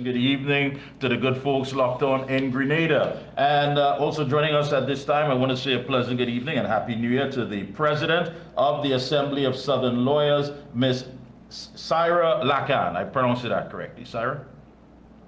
pleasant good evening to the good folks locked on in Grenada. And also joining us at this time, I want to say a pleasant good evening and Happy New Year to the President of the Assembly of Southern Lawyers, Miss Saira Lakhan. I pronounced that correctly, Saira?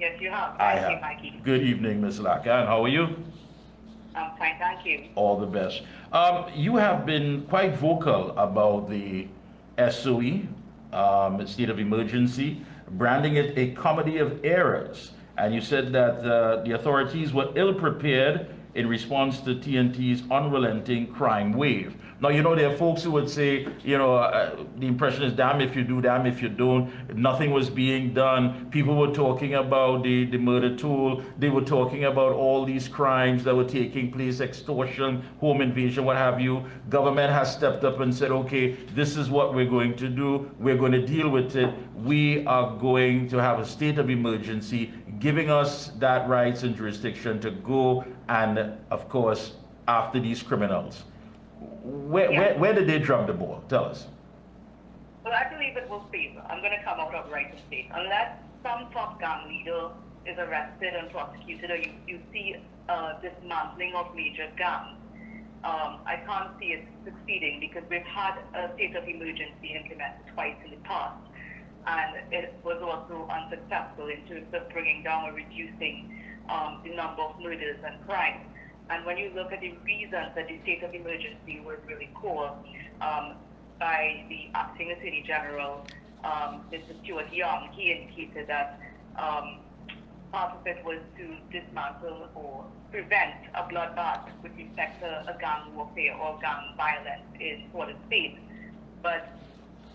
Yes, you have. I Thank you, have. Mikey. Good evening, Miss Lakhan. How are you? I'm fine, thank you. All the best. You have been quite vocal about the SOE, state of emergency, branding it a comedy of errors. And you said that the authorities were ill-prepared in response to TNT's unrelenting crime wave. Now, you know, there are folks who would say, you know, the impression is damn if you do, damn if you don't. Nothing was being done. People were talking about the murder tool. They were talking about all these crimes that were taking place, extortion, home invasion, what have you. Government has stepped up and said, okay, this is what we're going to do. We're going to deal with it. We are going to have a state of emergency, giving us that rights and jurisdiction to go and, of course, after these criminals. Where did they drop the ball? Tell us. Well, I believe it will fail. I'm going to come out outright and say, unless some top gang leader is arrested and prosecuted, or you see dismantling of major gangs, I can't see it succeeding because we've had a state of emergency implemented twice in the past, and it was also unsuccessful in terms of bringing down or reducing the number of murders and crimes. And when you look at the reasons that the state of emergency was really called by the acting Attorney General, Mr. Stuart Young, he indicated that part of it was to dismantle or prevent a bloodbath with respect to a gang warfare or gang violence in the state. But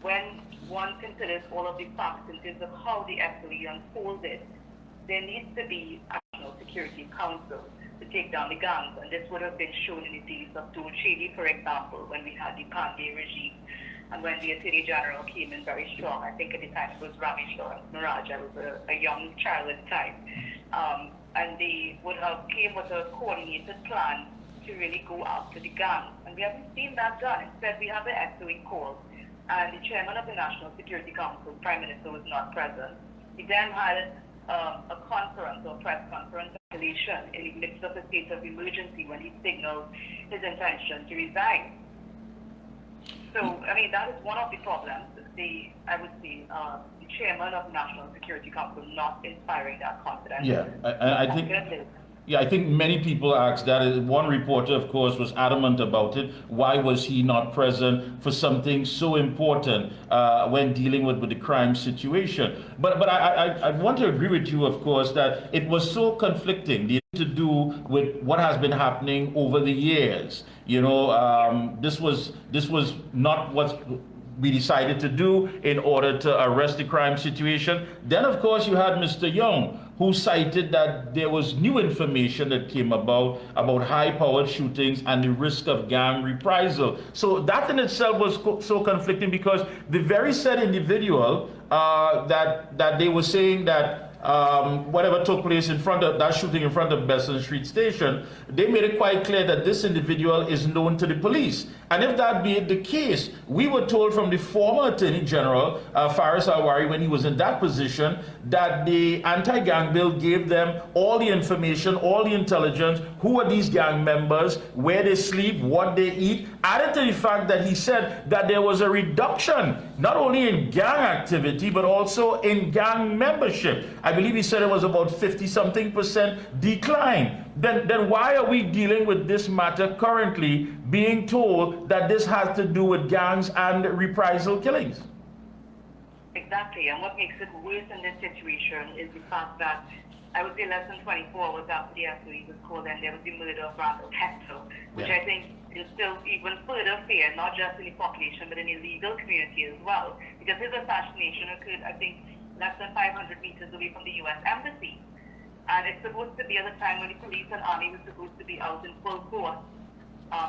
when one considers all of the facts in terms of how the SOE unfolded, there needs to be a National Security Council to take down the gangs, and this would have been shown in the days of Dole Shady, for example, when we had the Pandey regime, and when the Attorney General came in very strong. I think at the time it was Ramesh Lawrence Miraj. I was a young child at the time, and they would have came with a coordinated plan to really go after the gangs, and we haven't seen that done. Instead, we have the SOE call, and the chairman of the National Security Council, Prime Minister, was not present. He then had a conference or press conference in the midst of a state of emergency when he signaled his intention to resign. So, I mean, that is one of the problems. I would say, the chairman of the National Security Council not inspiring that confidence. Yeah, I think many people asked that. One reporter, of course, was adamant about it. Why was he not present for something so important when dealing with the crime situation? But I want to agree with you, of course, that it was so conflicting to do with what has been happening over the years. You know, this was not what we decided to do in order to arrest the crime situation. Then, of course, you had Mr. Young, who cited that there was new information that came about high-powered shootings and the risk of gang reprisal. So that in itself was so conflicting, because the very said individual that they were saying that whatever took place in front of that shooting in front of Besson Street Station, they made it quite clear that this individual is known to the police. And if that be the case, we were told from the former Attorney General, Faris Awari, when he was in that position, that the anti-gang bill gave them all the information, all the intelligence, who are these gang members, where they sleep, what they eat, added to the fact that he said that there was a reduction, not only in gang activity, but also in gang membership. I believe he said it was about 50-something% decline. Then why are we dealing with this matter currently, being told that this has to do with gangs and reprisal killings? Exactly, and what makes it worse in this situation is the fact that I would say less than 24 hours after the SOE was called, and there was the murder of Randall Hector, which I think instills even further fear, not just in the population, but in the legal community as well. Because his assassination occurred, I think, less than 500 meters away from the U.S. Embassy. And it's supposed to be at a time when the police and army was supposed to be out in full force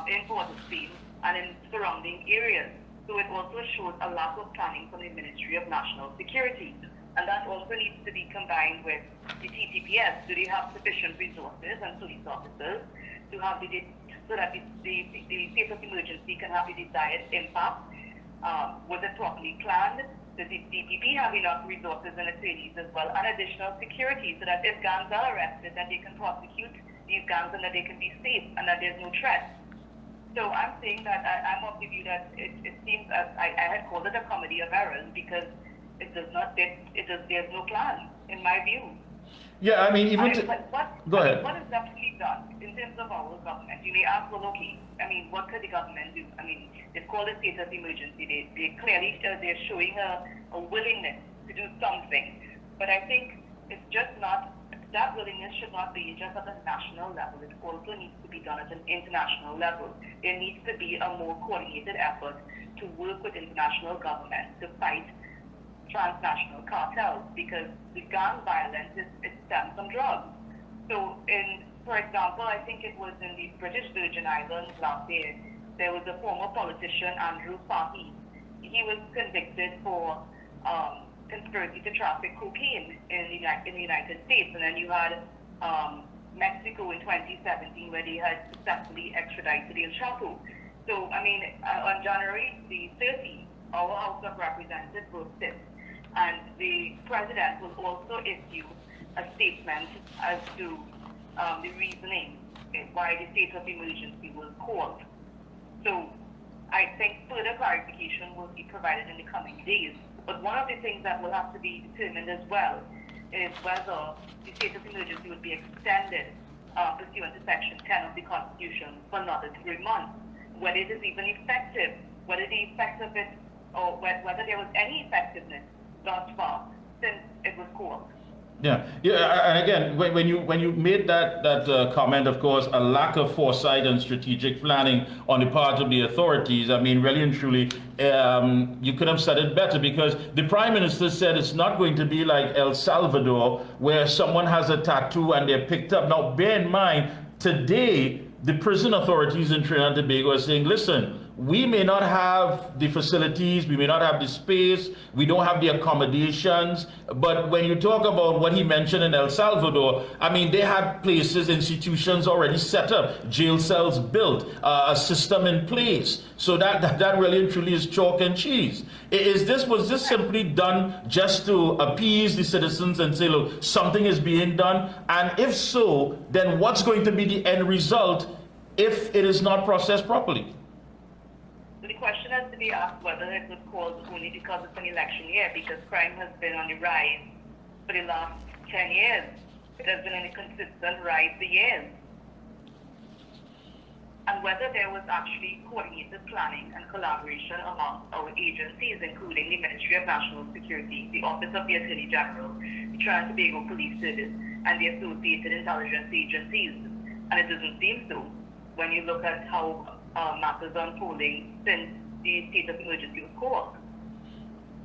in Port-of-Spain and in surrounding areas. So it also shows a lack of planning from the Ministry of National Security. And that also needs to be combined with the TTPS. Do they have sufficient resources and police officers to have so that the state of emergency can have the desired impact? Was it properly planned? Does the DPP have enough resources and attorneys as well, and additional security so that if gangs are arrested, that they can prosecute these gangs and that they can be safe and that there's no threat? So I'm saying that I'm of the view that it seems as I had called it a comedy of errors because there's no plan in my view. Yeah, I mean, even go ahead. What is left to be done in terms of our government? You may ask, well, okay, I mean, what could the government do? I mean, they've called a state of emergency. They clearly they're showing a willingness to do something, but I think it's just not. That willingness should not be just at a national level. It also needs to be done at an international level. There needs to be a more coordinated effort to work with international governments to fight transnational cartels, because the gang violence it stems from drugs. So, for example, I think it was in the British Virgin Islands last year, there was a former politician, Andrew Fahey. He was convicted for conspiracy to traffic cocaine in the United States, and then you had Mexico in 2017 where they had successfully extradited El Chapo. So, I mean, on January the 13th, our House of Representatives will sit, and the President will also issue a statement as to the reasoning why the state of emergency was called. So I think further clarification will be provided in the coming days. But one of the things that will have to be determined as well is whether the state of emergency will be extended pursuant to Section 10 of the Constitution for another 3 months. Whether it is even effective, whether the effect of it, or whether there was any effectiveness thus far since it was called. Yeah, and again, when you made that comment, of course, a lack of foresight and strategic planning on the part of the authorities. I mean, really and truly, you could have said it better, because the Prime Minister said it's not going to be like El Salvador, where someone has a tattoo and they're picked up. Now, bear in mind, today the prison authorities in Trinidad and Tobago are saying, listen, we may not have the facilities, we may not have the space, we don't have the accommodations, but when you talk about what he mentioned in El Salvador, I mean, they had places, institutions already set up, jail cells built, a system in place. So that really and truly is chalk and cheese. Was this simply done just to appease the citizens and say, look, something is being done? And if so, then what's going to be the end result if it is not processed properly? The question has to be asked whether it was called only because it's an election year, because crime has been on the rise for the last 10 years. It has been in a consistent rise for years. And whether there was actually coordinated planning and collaboration among our agencies, including the Ministry of National Security, the Office of the Attorney General, the Trinidad and Tobago Police Service, and the associated intelligence agencies. And it doesn't seem so when you look at how matters are unfolding since the state of emergency was called.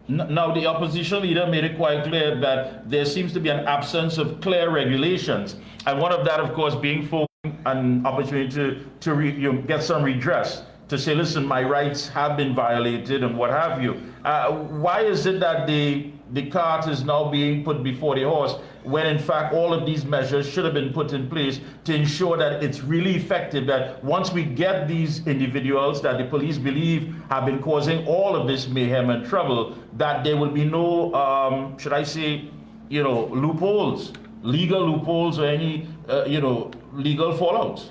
Now, the opposition leader made it quite clear that there seems to be an absence of clear regulations, and one of that, of course, being for an opportunity to get some redress, to say, listen, my rights have been violated and what have you. Why is it that the cart is now being put before the horse, when in fact all of these measures should have been put in place to ensure that it's really effective, that once we get these individuals that the police believe have been causing all of this mayhem and trouble, that there will be no, should I say, loopholes, legal loopholes, or any, legal fallouts?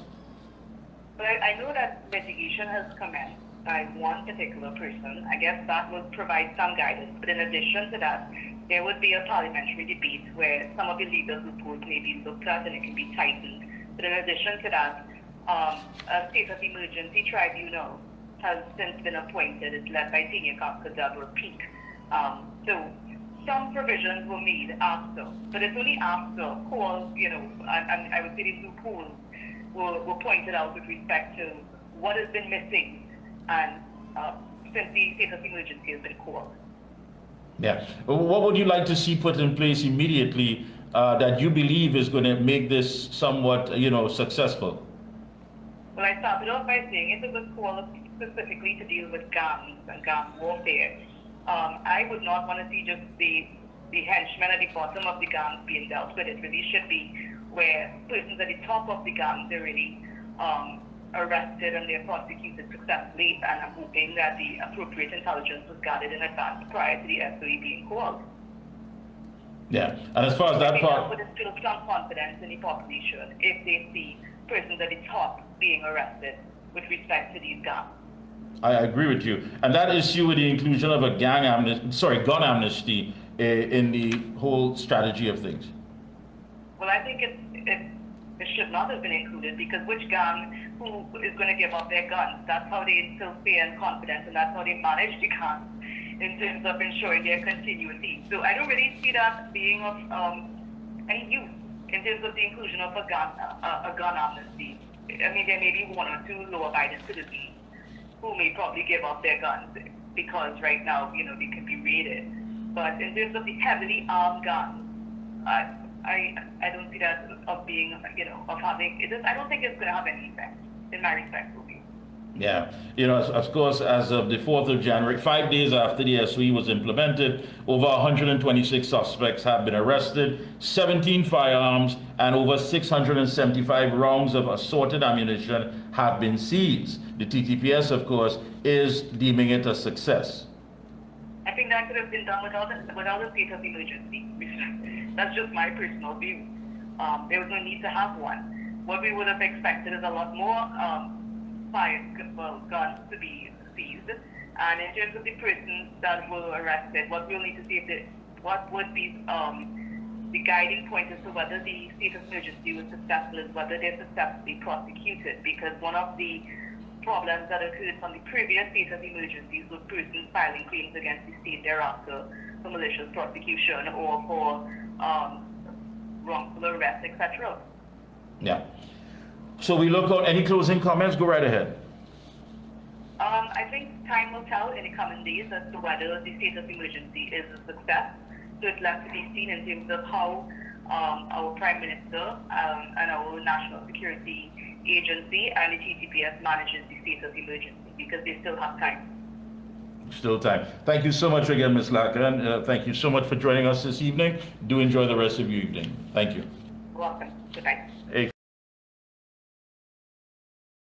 But I know that litigation has commenced by one particular person. I guess that would provide some guidance. But in addition to that, there would be a parliamentary debate where some of the legal loopholes may be looked at and it can be tightened. But in addition to that, a state of emergency tribunal has since been appointed. It's led by Senior Counsel Deborah Peak. So some provisions were made after, but it's only after calls, and I would say the loopholes were pointed out with respect to what has been missing and since the state of emergency has been called. Yeah. What would you like to see put in place immediately that you believe is going to make this somewhat, successful? Well, I started off by saying if it was called specifically to deal with gangs and gang warfare, I would not want to see just the henchmen at the bottom of the gangs being dealt with. It really should be where persons at the top of the gangs are really arrested and they're prosecuted successfully, and I'm hoping that the appropriate intelligence was gathered in advance prior to the SOE being called. Yeah, and as far as that part, that would instill some confidence in the population if they see persons at the top being arrested with respect to these gangs. I agree with you. And that issue with the inclusion of a gun amnesty in the whole strategy of things. Well, I think it should not have been included, because which gang who is going to give up their guns? That's how they instill fear and confidence, and that's how they manage the gangs in terms of ensuring their continuity. So I don't really see that being of any use in terms of the inclusion of a gun amnesty. I mean, there may be one or two law-abiding citizens who may probably give up their guns because right now, they can be raided. But in terms of the heavily armed guns, I don't see that of being, of having it. I don't think it's going to have any effect, in my respectful view. Yeah, of course, as of the 4th of January, 5 days after the SOE was implemented, over 126 suspects have been arrested, 17 firearms, and over 675 rounds of assorted ammunition have been seized. The TTPS, of course, is deeming it a success. I think that could have been done without a state of emergency. That's just my personal view. There was no need to have one. What we would have expected is a lot more guns to be seized. And in terms of the persons that were arrested, what we'll need to see what would be the guiding point as to whether the state of emergency was successful is whether they're successfully prosecuted. Because one of the problems that occurred from the previous state of emergencies was persons filing claims against the state thereafter for malicious prosecution or for wrongful arrest, etc. Yeah. So we look at any closing comments? Go right ahead. I think time will tell in the coming days as to whether the state of emergency is a success. So it's left to be seen in terms of how our Prime Minister and our National Security Agency and the TTPS manages the state of emergency, because they still have time. Still time. Thank you so much again, Ms. Lakhan. Thank you so much for joining us this evening. Do enjoy the rest of your evening. Thank you. Welcome. Good night.